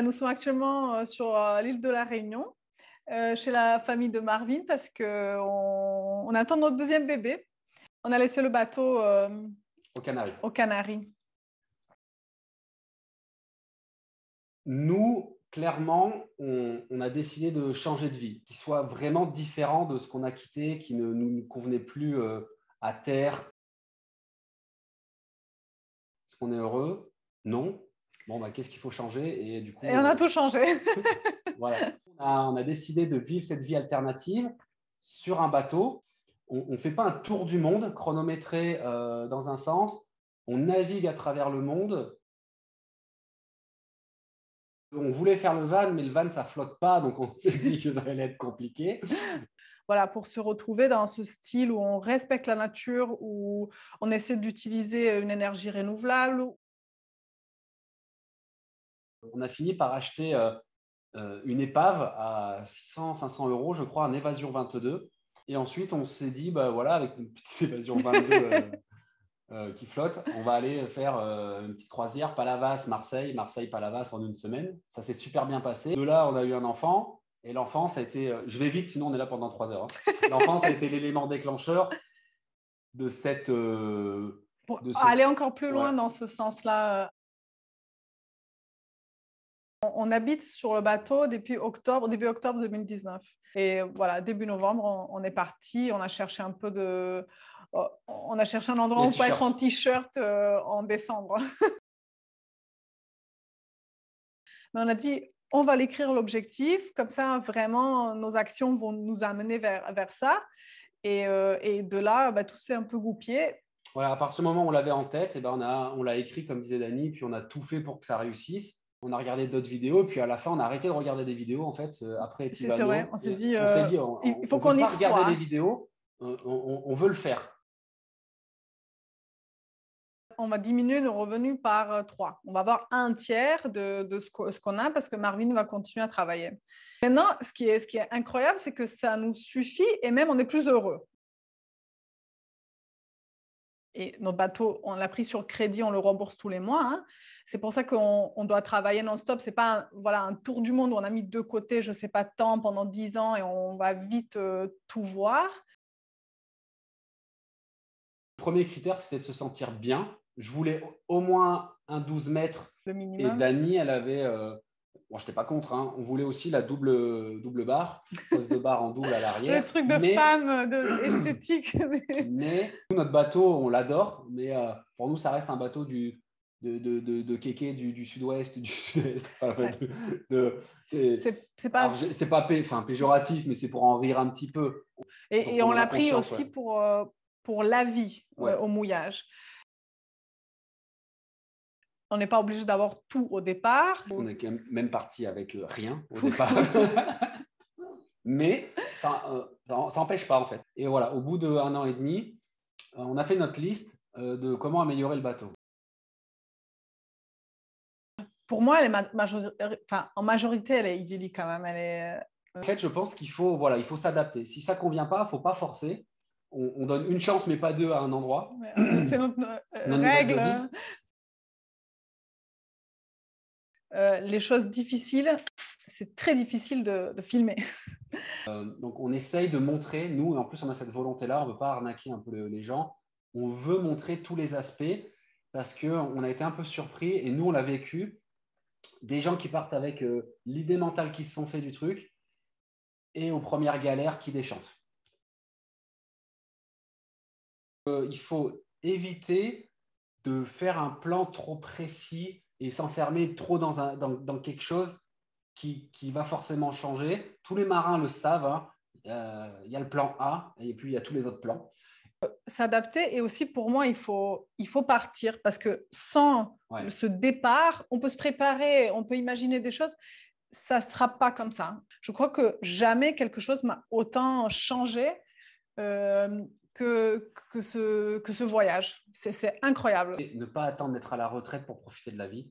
Nous sommes actuellement sur l'île de la Réunion, chez la famille de Marvin, parce qu'on attend notre deuxième bébé. On a laissé le bateau aux Canaries. Nous, clairement, on a décidé de changer de vie, qui soit vraiment différent de ce qu'on a quitté, qui ne nous convenait plus à terre. Est-ce qu'on est heureux? Non. Bon, bah, qu'est-ce qu'il faut changer? Et du coup, Et on a tout changé. voilà. On a décidé de vivre cette vie alternative sur un bateau. On ne fait pas un tour du monde chronométré dans un sens. On navigue à travers le monde. On voulait faire le van, mais le van, ça ne flotte pas. Donc, on s'est dit que ça allait être compliqué. Voilà, pour se retrouver dans ce style où on respecte la nature, où on essaie d'utiliser une énergie renouvelable. On a fini par acheter une épave à 600-500 euros, je crois, un Évasion 22. Et ensuite, on s'est dit, bah voilà, avec une petite Évasion 22 qui flotte, on va aller faire une petite croisière Palavas, Marseille, Marseille-Palavas en une semaine. Ça s'est super bien passé. De là, on a eu un enfant. Et l'enfant, ça a été… je vais vite, sinon on est là pendant 3 heures. Hein. L'enfant, ça a été l'élément déclencheur de cette… Pour aller encore plus loin dans ce sens-là, on habite sur le bateau depuis début octobre 2019. Et voilà, début novembre, on est parti. On a cherché un endroit où on peut être en t-shirt en décembre. Mais on a dit, on va l'écrire l'objectif. Comme ça, vraiment, nos actions vont nous amener vers ça. Et de là, tout s'est un peu goupillé. Voilà, à partir du moment où on l'avait en tête, et ben on l'a écrit, comme disait Dani, puis on a tout fait pour que ça réussisse. On a regardé d'autres vidéos, puis à la fin, on a arrêté de regarder des vidéos, en fait, après C'est vrai, on s'est dit, il faut qu'on y soit. Regarder des vidéos, on veut le faire. On va diminuer nos revenus par 3. On va avoir un tiers de ce qu'on a parce que Marvin va continuer à travailler. Maintenant, ce qui est incroyable, c'est que ça nous suffit et même on est plus heureux. Et notre bateau, on l'a pris sur crédit, on le rembourse tous les mois. Hein. C'est pour ça qu'on doit travailler non-stop. Ce n'est pas un tour du monde où on a mis de côté, je ne sais pas, de temps pendant 10 ans et on va vite tout voir. Le premier critère, c'était de se sentir bien. Je voulais au moins un 12 mètres. Le minimum. Et Dani, elle avait… bon, je n'étais pas contre. Hein. On voulait aussi la double barre, poste de barre en double à l'arrière. Le truc de femme, esthétique. Mais notre bateau, on l'adore. Mais pour nous, ça reste un bateau de kéké du sud-ouest, du sud-est. Enfin, ouais. C'est pas… c'est pas péjoratif, mais c'est pour en rire un petit peu. Et on l'a pris aussi pour la vie au mouillage. On n'est pas obligé d'avoir tout au départ. On est quand même parti avec rien au départ. Mais ça n'empêche pas, en fait. Et voilà, au bout d'1 an et demi, on a fait notre liste de comment améliorer le bateau. Pour moi, en majorité, elle est idyllique quand même. En fait, je pense qu'il faut s'adapter. Si ça ne convient pas, il ne faut pas forcer. On donne une chance, mais pas deux à un endroit. C'est notre règle. Les choses difficiles, c'est très difficile de filmer. Donc, on essaye de montrer, nous, et en plus, on a cette volonté-là, on ne veut pas arnaquer un peu les gens. On veut montrer tous les aspects parce qu'on a été un peu surpris et nous, on l'a vécu. Des gens qui partent avec l'idée mentale qui se sont fait du truc et aux premières galères qui déchantent. Il faut éviter de faire un plan trop précis et s'enfermer trop dans quelque chose qui va forcément changer. Tous les marins le savent. Hein. Il y a le plan A et puis il y a tous les autres plans. S'adapter et aussi pour moi, il faut partir parce que sans ce départ, on peut se préparer, on peut imaginer des choses. Ça ne sera pas comme ça. Je crois que jamais quelque chose m'a autant changé que ce voyage. C'est incroyable. Et ne pas attendre d'être à la retraite pour profiter de la vie.